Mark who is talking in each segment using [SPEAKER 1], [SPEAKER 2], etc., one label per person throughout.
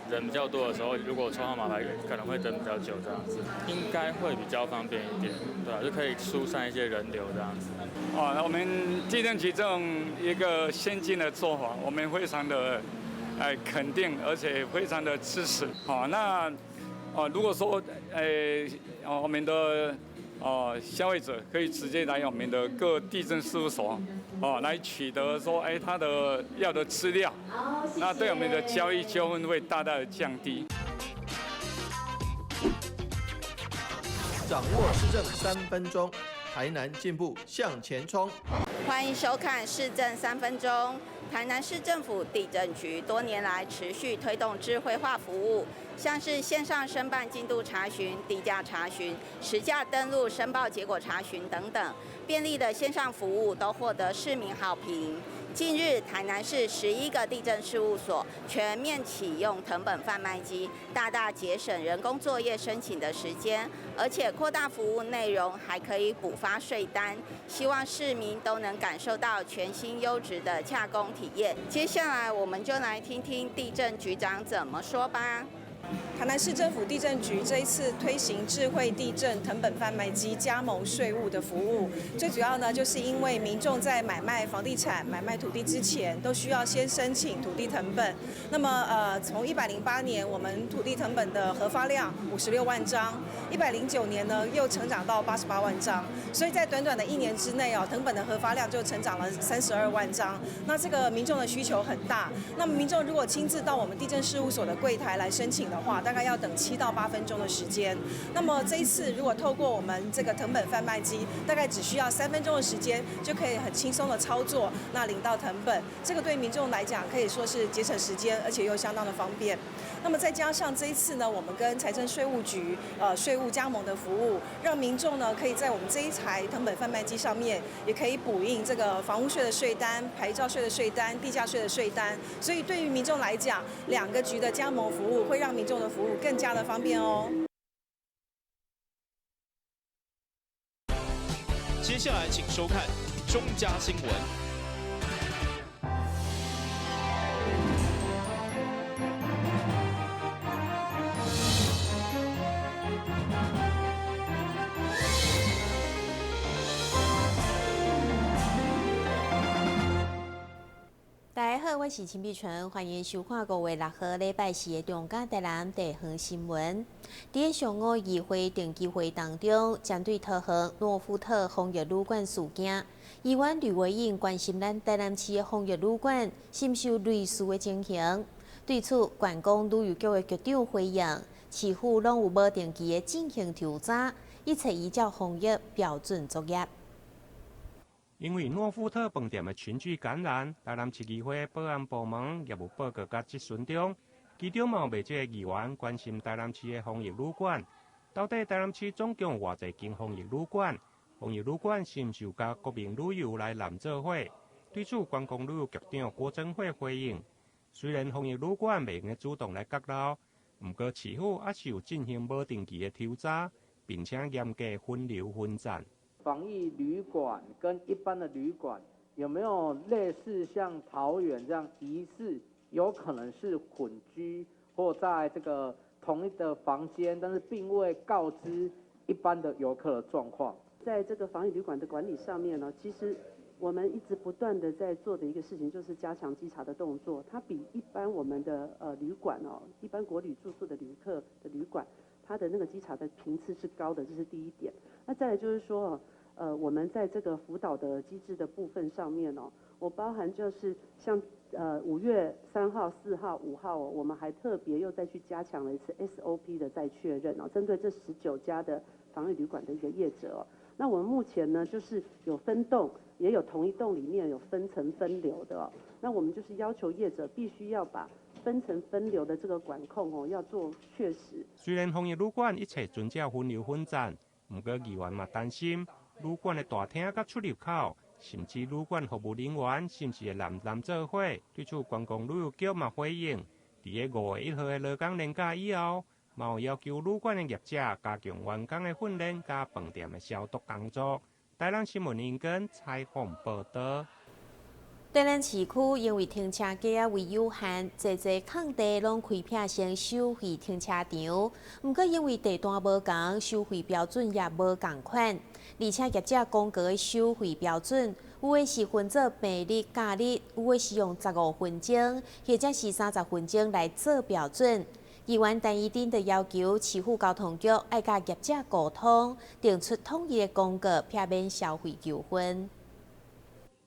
[SPEAKER 1] 人比较多的时候，如果抽号码牌可能会等比较久这样子，应该会比较方便一点，对啊，就可以疏散一些人流这样子。
[SPEAKER 2] 我们地震局这种一个先进的做法，我们非常的肯定，而且非常的支持。如果说我们的消费者可以直接来我们的各地震事务所来取得说他的要的资料，那对我们的交易纠纷会大大的降低。
[SPEAKER 3] 掌握市政3分钟，台南进步向前冲。
[SPEAKER 4] 欢迎收看《市政3分钟》。台南市政府地震局多年来持续推动智慧化服务，像是线上申办进度查询、地价查询、实价登录申报结果查询等等，便利的线上服务都获得市民好评。近日，台南市11个地震事务所全面启用誊本贩卖机，大大节省人工作业申请的时间，而且扩大服务内容，还可以补发税单。希望市民都能感受到全新优质的洽公体验。接下来，我们就来听听地震局长怎么说吧。
[SPEAKER 5] 台南市政府地震局这一次推行智慧地震誊本贩卖机加盟税务的服务，最主要呢，就是因为民众在买卖房地产、买卖土地之前，都需要先申请土地誊本。那么从108年我们土地誊本的核发量56万张，109年呢又成长到88万张，所以在短短的1年之内誊本的核发量就成长了32万张。那这个民众的需求很大，那么民众如果亲自到我们地震事务所的柜台来申请的话，大概要等7到8分钟的时间。那么这一次如果透过我们这个誊本贩卖机，大概只需要3分钟的时间，就可以很轻松的操作，那领到誊本。这个对民众来讲可以说是节省时间，而且又相当的方便。那么再加上这一次呢，我们跟财政税务局税务加盟的服务，让民众呢可以在我们这一台誊本贩卖机上面，也可以补印这个房屋税的税单、牌照税的税单、地价税的税单。所以对于民众来讲，2个局的加盟服务会让民众的服务更加的方便哦。
[SPEAKER 6] 接下来请收看中嘉新闻。
[SPEAKER 7] 大家好，我是陈碧纯，欢迎收看5月6号礼拜4的中嘉台南地方新闻。在上午议会定期会当中，针对桃园诺富特防疫旅馆事件，议员吕维英关心咱台南市的防疫旅馆深受类似的情形。对此，观光旅游局的局长回应，市府拢有无定期的进行调查，一切依照防疫标准作业。
[SPEAKER 8] 因为诺富特饭店的群聚感染，台南市议会保安部门业务报告甲质询中，其中嘛有未少的议员关心台南市的防疫旅馆，到底台南市总共有偌侪间防疫旅馆？防疫旅馆是毋是有甲国民旅游来揽做伙？对此，观光旅游局长郭增惠回应：虽然防疫旅馆未用主动来揭露，不过市府还是有进行无定期的调查，并且严格分流分站。
[SPEAKER 9] 防疫旅馆跟一般的旅馆有没有类似像桃园这样疑似有可能是混居或在这个同一的房间，但是并未告知一般的游客的状况？
[SPEAKER 10] 在这个防疫旅馆的管理上面呢，其实我们一直不断的在做的一个事情就是加强稽查的动作。它比一般我们的旅馆一般国旅住宿的旅客的旅馆，它的那个稽查的频次是高的，这是第一点。那再来就是说，我们在这个辅导的机制的部分上面我包含就是像5月3号、4号、5号我们还特别又再去加强了一次 SOP 的再确认针对这19家的防疫旅馆的一个业者那我们目前呢就是有分栋，也有同一栋里面有分层分流的那我们就是要求业者必须要把分层分流的这个管控要做确实。
[SPEAKER 8] 虽然防疫旅馆一切遵照分流分站，不过议员嘛担心旅馆的大厅甲出入口，甚至旅馆服务人员是不是会揽做伙？对此，观光旅游局嘛回应，伫个5月1号的劳工年假以后，嘛有要求旅馆的业者加强员工的训练加饭店的消毒工作。台南新闻引根采访报道。
[SPEAKER 7] 台南市区因为停车格位有限，侪侪空地拢开辟成收费停车场。毋过因为地段无同，收费标准也无同款，而且业者公告的收费标准，有的是分做平日、假日，有的是用15分钟，或者是30分钟来做标准。议员陈怡丁就要求市府交通局爱甲业者沟通，定出统一的公告，避免消费纠纷。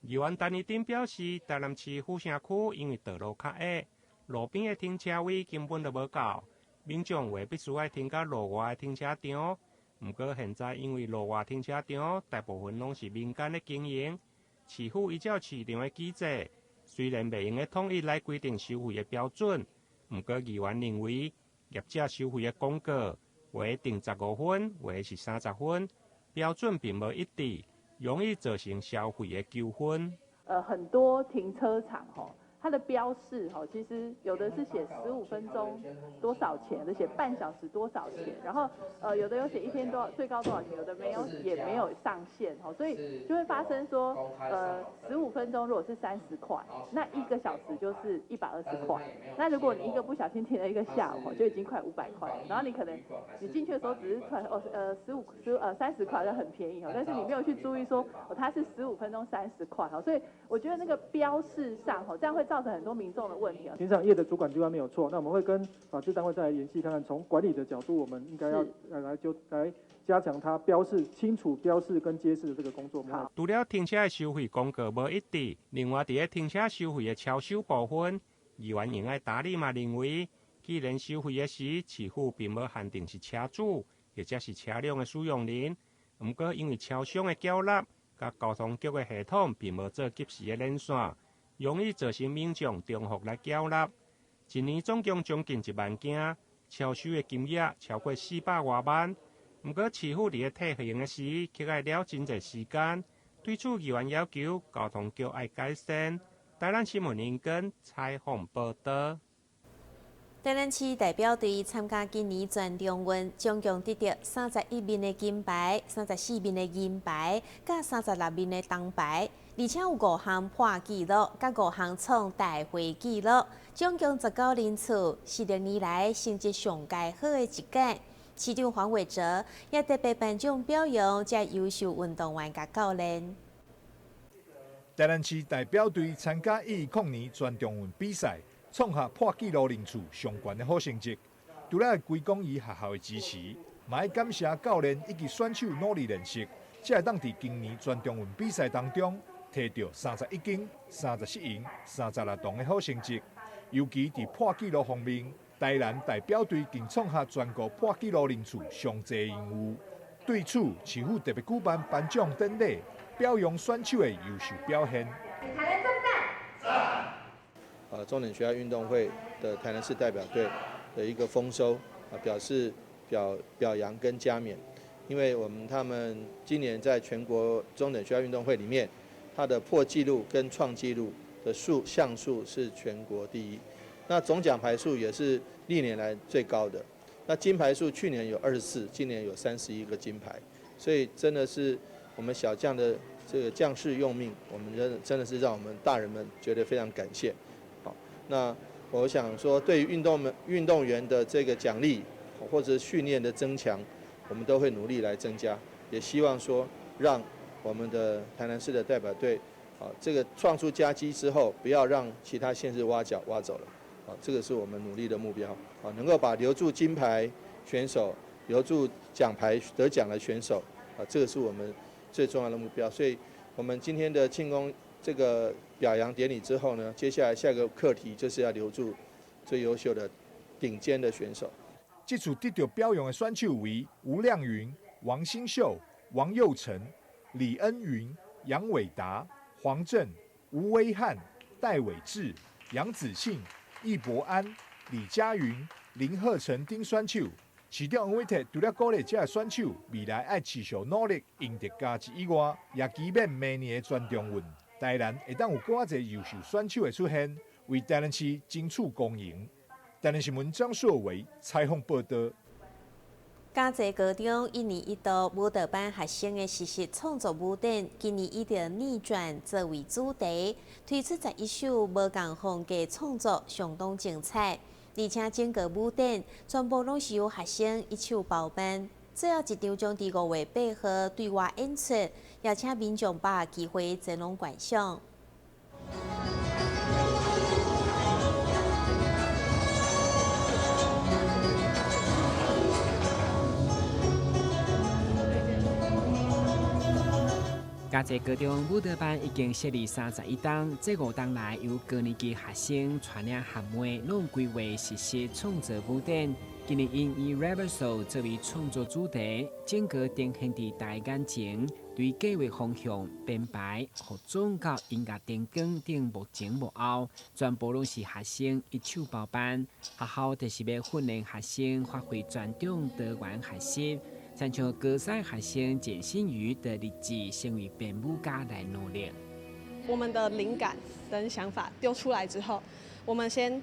[SPEAKER 8] 议员陈怡丁表示，台南市府城区因为道路较矮，路边的停车位根本就无够，民众话必须要停到路外的停车场。不过现在因为路外停车场大部分拢是民间的经营，市府依照市场的机制，虽然未用统一来规定收费的标准，不过议员认为业者收费的公告话定15分，话是30分，标准并无一致。容易造成消费的纠纷。
[SPEAKER 11] 很多停车场它的标示其实有的是写15分钟多少钱，有的写半小时多少钱，然后有的有写1天最高多少钱，有的没有也没有上限所以就会发生说15分钟如果是30块，那1个小时就是120块。那如果你一个不小心停了一个下午就已经快500块了，然后你可能你进去的时候只是30块就很便宜但是你没有去注意说它是15分钟30块所以我觉得那个标示上这样会造成很多民众的问题
[SPEAKER 12] 停车场业的主管机关没有错，那我们会跟法制单位再来联系看看，从管理的角度，我们应该要来加强它清楚标示跟揭示的这个工作。
[SPEAKER 8] 除了停车的收费公告无一致，另外伫停车收费的超收部分，议员应该打理嘛认为，既然收费的时市府并无限定是车主或者是车辆的使用人，不过因为超商的缴纳甲交通局的系统并无做及时的连线。容易造成民众重复来缴纳，一年总共将近1万件，超收的金额超过400多万。不过市府伫退行的时，却要了真侪时间。对此，议员要求交通局要改善。台南新闻引根采访报道。
[SPEAKER 7] 台南市代表队参加今年全中运，总共得到31面的金牌、34面的银牌、甲36面的铜牌，而且有5项破纪录，甲5项创大会纪录，总共19人次，是历年来成绩上佳好的一届。市长黄伟哲也特别颁奖表扬这优秀运动员甲教练。
[SPEAKER 13] 台南市代表队参加2020年全中运比赛。创下破纪录人次上悬的好成绩，除了归功于学校的支持，嘛要感谢教练以及选手努力练习，才会当伫今年全中运比赛当中摕到31金、37银、36铜的好成绩。尤其伫破纪录方面，台南代表队更创下全国破纪录人次上侪任务。对此，市府特别举办颁奖典礼，表扬选手的优秀表现。
[SPEAKER 14] 中等学校运动会的台南市代表队的一个丰收表示表扬跟嘉勉，因为他们今年在全国中等学校运动会里面，它的破纪录跟创纪录的项数是全国第一，那总奖牌数也是历年来最高的。那金牌数去年有24，今年有31个金牌，所以真的是我们小将的这个将士用命，我们真的是让我们大人们觉得非常感谢。那我想说，对于运动员的这个奖励或者训练的增强，我们都会努力来增加，也希望说让我们的台南市的代表队，这个创出佳绩之后，不要让其他县市挖角挖走了，这个是我们努力的目标，能够把留住金牌选手、留住奖牌得奖的选手，这个是我们最重要的目标。所以，我们今天的庆功这个表扬典礼之后呢，接下来下一个课题就是要留住最优秀的顶尖的选手。
[SPEAKER 13] 这次得到表扬的选手为吴亮云、王新秀、王佑成、李恩云、杨伟达、黄正、吴威汉、戴伟志、杨子信、易博安、李佳云、林鹤成等选手。市长黄伟哲除了鼓励这些选手未来要持续努力赢得佳绩以外，也期盼明年的全中运，台南会当有更多优秀选手的出现，为台南市争取公赢。台南新闻张硕维采访报道。
[SPEAKER 7] 嘉义高中一年一度舞蹈班学生的实习创作舞展，今年以着逆转作为主题，推出11首无同风格创作，相当精彩。而且整个舞展全部拢是由学生一手包办。最后一场将伫5月8号对外演出，邀请民众把握机会前往观赏。
[SPEAKER 15] 嘉义高中舞蹈班已经设立31档，这5档内由高年级学生带领学妹拢规划实施创作舞展。今年因以 Rebel Soul 作为创作主题，整个呈现伫大家眼前，对计划方向、编排、服装到音乐灯光等无前无后，全部拢是学生一手包办。学校就是要训练学生发挥专长多元学习。参照歌赛学生简心瑜的例子，成为编舞家来努力。
[SPEAKER 16] 我们的灵感跟想法丢出来之后，我们先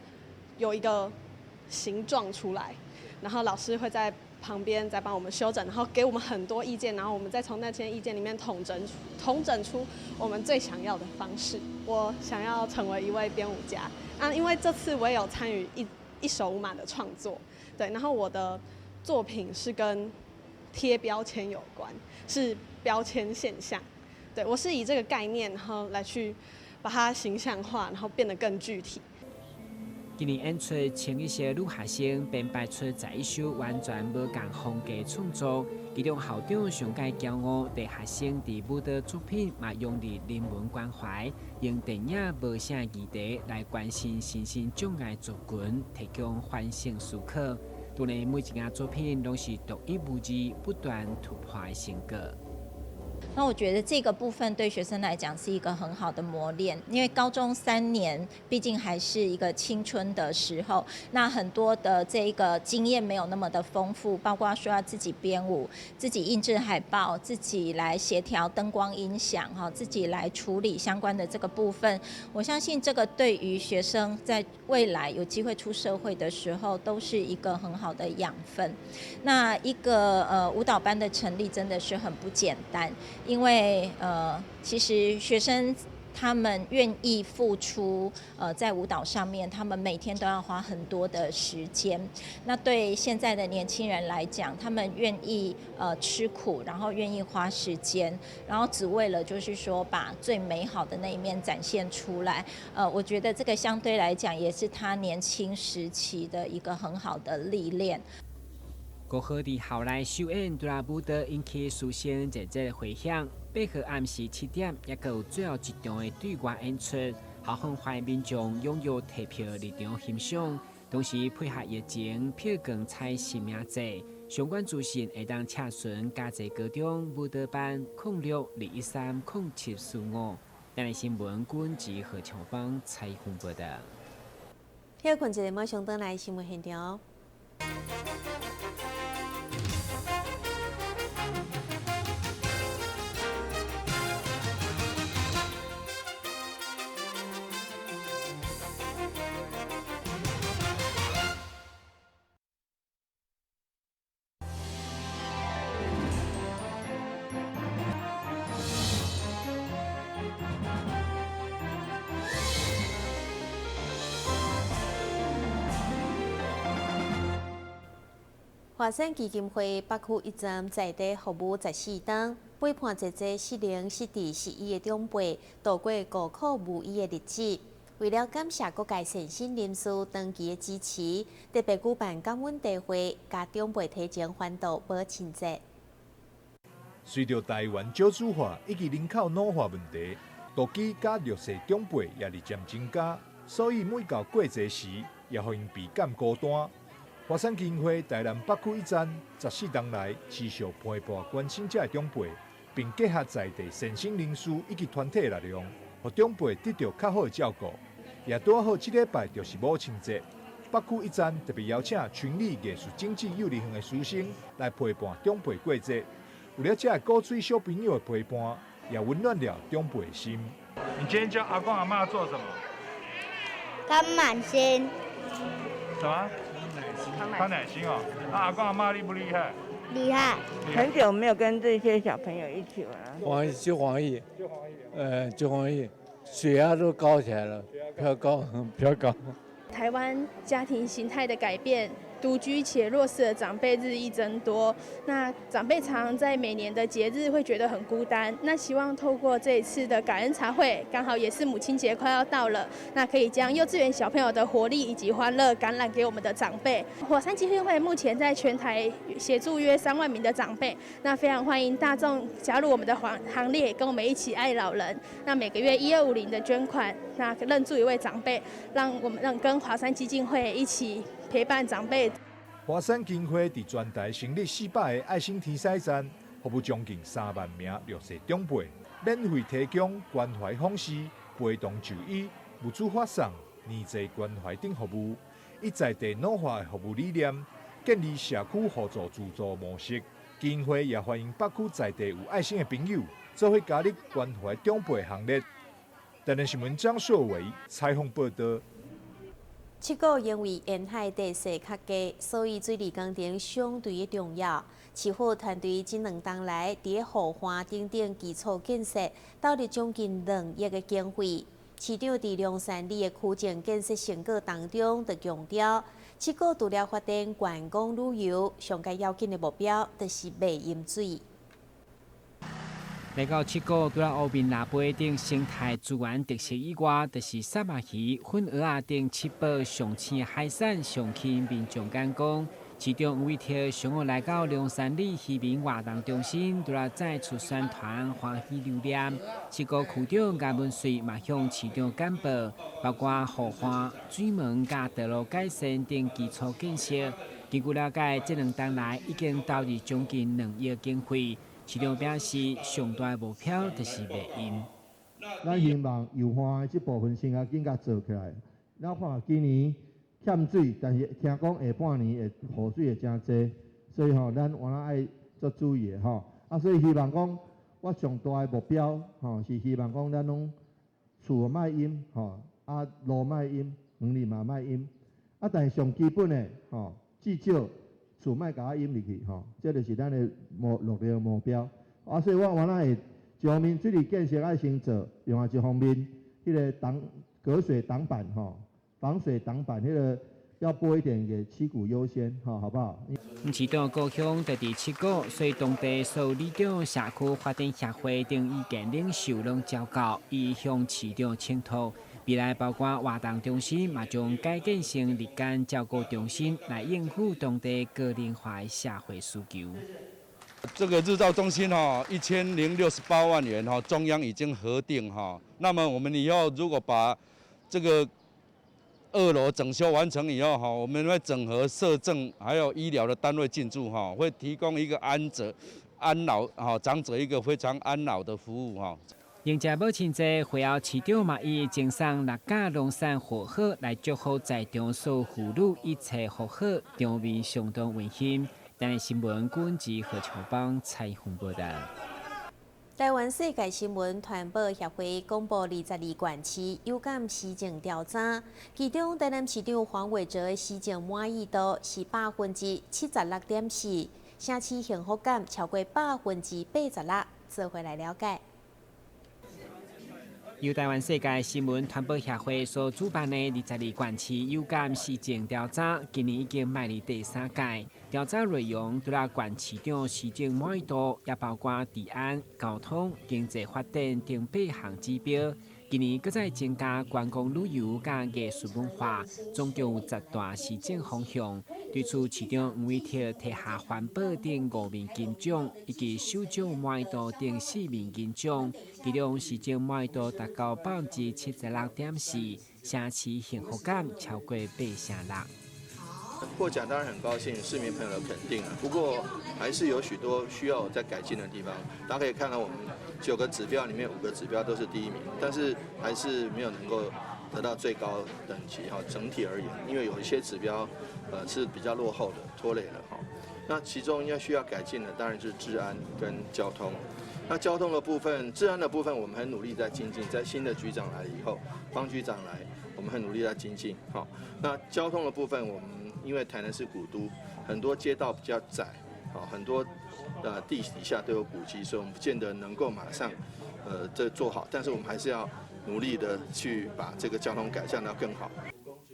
[SPEAKER 16] 有一个形状出来，然后老师会在旁边再帮我们修整，然后给我们很多意见，然后我们再从那些意见里面统整出我们最想要的方式。我想要成为一位编舞家，因为这次我也有参与一首舞码的创作，对，然后我的作品是跟贴标签有关，是标签现象。对，我是以这个概念，然后来去把它形象化，然后变得更具体。
[SPEAKER 15] 今年演出请一些女学生编排出11首完全无同风格创作，其中校长上界骄傲，对学生伫舞蹈作品嘛用力人文关怀，用电影无啥议题来关心身心障碍族群，提供反省思考。当然，每一件作品都是独一无二、不断突破的成果。
[SPEAKER 17] 那我觉得这个部分对学生来讲是一个很好的磨练，因为高中3年毕竟还是一个青春的时候，那很多的这个经验没有那么的丰富，包括说要自己编舞、自己印制海报、自己来协调灯光音响自己来处理相关的这个部分。我相信这个对于学生在未来有机会出社会的时候，都是一个很好的养分。那一个舞蹈班的成立真的是很不简单。因为其实学生他们愿意付出，在舞蹈上面，他们每天都要花很多的时间。那对现在的年轻人来讲，他们愿意吃苦，然后愿意花时间，然后只为了就是说把最美好的那一面展现出来。我觉得这个相对来讲也是他年轻时期的一个很好的历练。
[SPEAKER 15] 过后伫校内首演杜拉舞蹈引起师生热烈回响。8号暗时7点，也有最后一场的对外演出，校方欢迎民众踊跃退票入场欣赏，同时配合疫情票券采实名制。相关资讯会当查询嘉义高中舞蹈班0621307445。咱的新闻军及何长芳采访报道。
[SPEAKER 7] 休困一下，马上转来新闻现场。华山基金会北区一站在地服务14档，陪伴姐姐失灵失智失医的长辈度过孤苦无依的日子。为了感谢各界善心人士长期的支持，特别举办感恩大会，甲长辈提前欢度母亲节。
[SPEAKER 13] 随着台湾少子化以及人口老化问题，独居甲弱势长辈也日渐增加，所以每到过节时，也互因倍感孤单。华山基金会台南北区一站14档内持续陪伴关心者的长辈，并结合在地善心人士以及团体力量，让长辈得到较好的照顾。也拄好这礼拜就是母亲节，北区一站特别邀请群里艺术经济幼儿园的师生来陪伴长辈过节。为了这鼓吹小朋友的陪伴，也温暖了长辈的心。
[SPEAKER 18] 你今天教阿公阿嬷做什么？
[SPEAKER 19] 康满心。
[SPEAKER 18] 什么？康乃馨哦。那阿公阿嬷厉不厉害？
[SPEAKER 19] 厉害。
[SPEAKER 20] 很久没有跟这些小朋友一起玩了。
[SPEAKER 21] 防疫，就防疫，血压都高起来了，飘高。
[SPEAKER 22] 台湾家庭形态的改变，独居且弱势的长辈日益增多。那长辈常在每年的节日会觉得很孤单。那希望透过这一次的感恩茶会，刚好也是母亲节快要到了，那可以将幼稚园小朋友的活力以及欢乐感染给我们的长辈。火山基金会目前在全台协助约3万名的长辈，那非常欢迎大众加入我们的行列，跟我们一起爱老人。那每个月1250的捐款，那认助一位长辈，让跟华山基金会一起陪伴长辈。
[SPEAKER 13] 华山基金会伫全台成立400个爱心天使站，服务将近3万名弱势长辈，免费提供关怀访视、陪同就医、物资发送、年济关怀等服务，以在地脑化的服务理念，建立社区互助自助模式。基金会也欢迎北区在地有爱心的朋友，做伙加入关怀长辈行列。台南新闻张硕伟采访报道。
[SPEAKER 7] 七股因为沿海地势较低，所以水利工程相对重要。市府团队这2冬来，伫护花等基础建设投入将近2亿的经费。市长伫龙山里的区政建设成果当中，就强调，七股除了发展观光旅游，上该要紧的目标就是卖饮水。
[SPEAKER 15] 来到七股，除了乌面腊杯等生态资源特色以外，就是沙目鱼、粉蚵仔等七宝上青海产上去民众眼光。市长吴伟霆上午来到龙山里渔民活动中心，除了再次宣传欢喜留念。七股区长颜文水嘛向市长简报，包括护花、水门、甲道路改善等基础建设。根据了解，这2冬来已经投入将近2亿经费。市长表示，上大目标就是卖饮。
[SPEAKER 23] 咱希望油花这部分先紧甲做起来。咱看今年欠水，但是听讲下半年的雨水会真济，所以咱原来爱做注意的所以希望讲，我上大的目标是希望讲咱拢厝卖淹路卖淹，园林嘛卖淹但是上基本的至少。厝卖甲淹入去这就是咱的落地的目标所以我原来会一方面水利建设爱先做，另外一方面迄个隔水挡板防水挡板迄个要拨一点给七股优先好不好？
[SPEAKER 15] 市长高雄在第七股，所以当地所有里长、社区发展协会等意见领袖拢召告，以向市长请托。未来包括活动中心，嘛将改建成日间照顾中心，来应付当地个人化的社会需求。
[SPEAKER 24] 这个日照中心1068万元中央已经核定那么我们以后如果把这个2楼整修完成以后我们会整合社政还有医疗的单位进驻会提供一个安老长者一个非常安老的服务
[SPEAKER 15] 迎接母亲节，会后市长嘛以赠送6架龙山火鹤来祝福在场所有妇女一切和好，场面相当温馨。台湾新闻军及何长邦采访报道。
[SPEAKER 7] 台湾世界新闻传播协会公布22县市有感施政调查，其中台南市长黄伟哲的施政满意度是76.4%，城市幸福感超过86%。做回来了解。
[SPEAKER 15] 由台湾世界新闻传播协会所主办的22县市有感施政调查，今年已经迈入第3届。调查内容除了县市长施政满意度，也包括治安、交通、经济发展等8项指标。今年搁再增加观光旅游甲艺术文化，总共有10大施政方向。对此，市长吴伟霆提下环保等5面金奖，以及首长满意度等4面金奖，其中施政满意度达到76.4%，城市幸福感超过86%。
[SPEAKER 14] 获奖当然很高兴，市民朋友的肯定不过还是有许多需要再改进的地方。大家可以看到，我们9个指标里面5个指标都是第1名，但是还是没有能够得到最高等级整体而言，因为有一些指标是比较落后的，拖累了那其中要需要改进的，当然是治安跟交通。那交通的部分、治安的部分，我们很努力在精进。在新的局长来以后，方局长来，我们很努力在精进。那交通的部分，我们因为台南是古都，很多街道比较窄，很多地底下都有古迹，所以我们不见得能够马上这做好，但是我们还是要努力的去把这个交通改善到更好。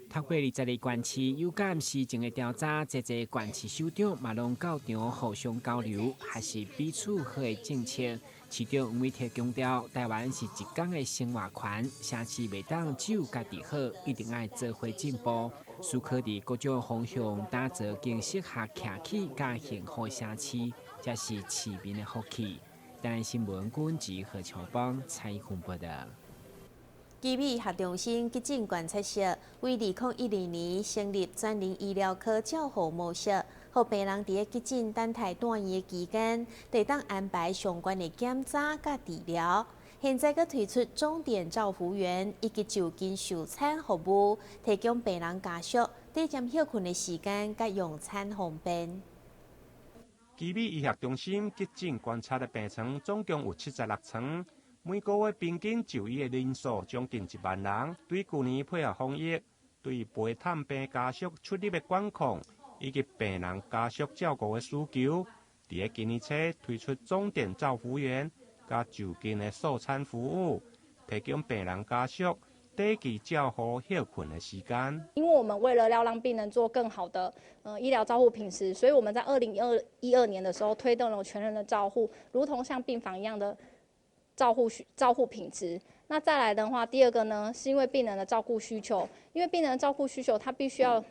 [SPEAKER 15] 透过20个县市有感市情的调查，这些县市首长嘛拢到场互相交流，还是彼此好的政策。市长吴伟霆强调，台湾是一港的生活圈，城市袂当只有家己好，一定要做伙进步。需可伫各种方向打造更适合徛起甲幸福城市，才是市民的福气。台湾新闻管制何强邦采访报道。
[SPEAKER 7] 基美学中心急诊观测室为2012年成立专人医疗科照护模式，互病人伫急诊等待住院的期间，得当安排相关的检查甲治疗。现在佮推出钟点照护员以及就近就餐服务，提供病人家属短暂休困的时间甲用餐方便。
[SPEAKER 8] 基美医学中心急诊观察的病床总共有76床。每个月平均就医的人数将近1万人。对去年配合防疫，对陪探病家属出入的管控，以及病人家属照顾的需求，伫今年初推出钟点照护员加就近的送餐服务，提供病人家属短期照护休困的时间。
[SPEAKER 1] 因为我们为了要让病人做更好的医疗照护品质，所以我们在2012年的时候推动了全人的照护，如同像病房一样的照护品质。那再来的话，第二个呢，是因为病人的照顾需求，因为病人的照顾需求，他必须要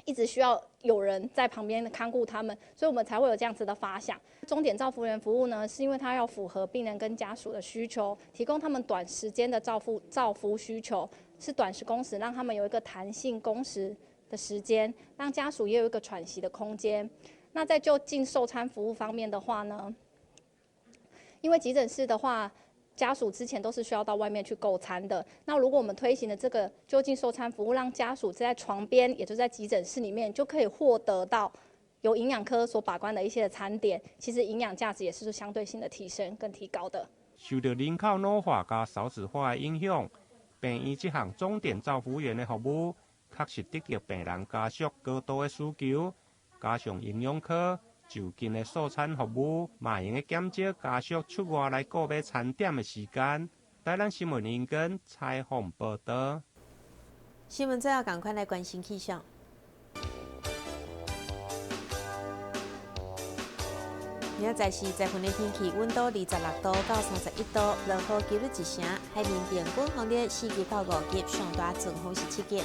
[SPEAKER 1] 一直需要有人在旁边看顾他们，所以我们才会有这样子的发想。钟点照护员服务呢，是因为它要符合病人跟家属的需求，提供他们短时间的照服需求，是短时工时，让他们有一个弹性工时的时间，让家属也有一个喘息的空间。那在就近送餐服务方面的话呢，因为急诊室的话，家属之前都是需要到外面去购餐的。那如果我们推行的这个就近送餐服务，让家属在床边，也就是在急诊室里面，就可以获得到由营养科所把关的一些餐点，其实营养价值也是相对性的提升跟提高的。
[SPEAKER 8] 受到人口老化加少子化的影响，病院这项钟点照护员的服务，确实得到病人家属高度的需求，加上营养科就近的送餐服务，嘛用的减少家属出外来购买餐点的时间。台湾新闻引根采访报道。
[SPEAKER 7] 新闻最后赶快来关心气象。明仔载是在份的天气，温度26度到31度，落雨几率1成，海面平均风力4级到5级，上大阵风是7级。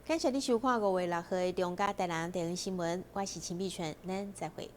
[SPEAKER 7] 感谢你收看5月6号的中嘉台南地方新闻，我是陈碧泉，咱再会。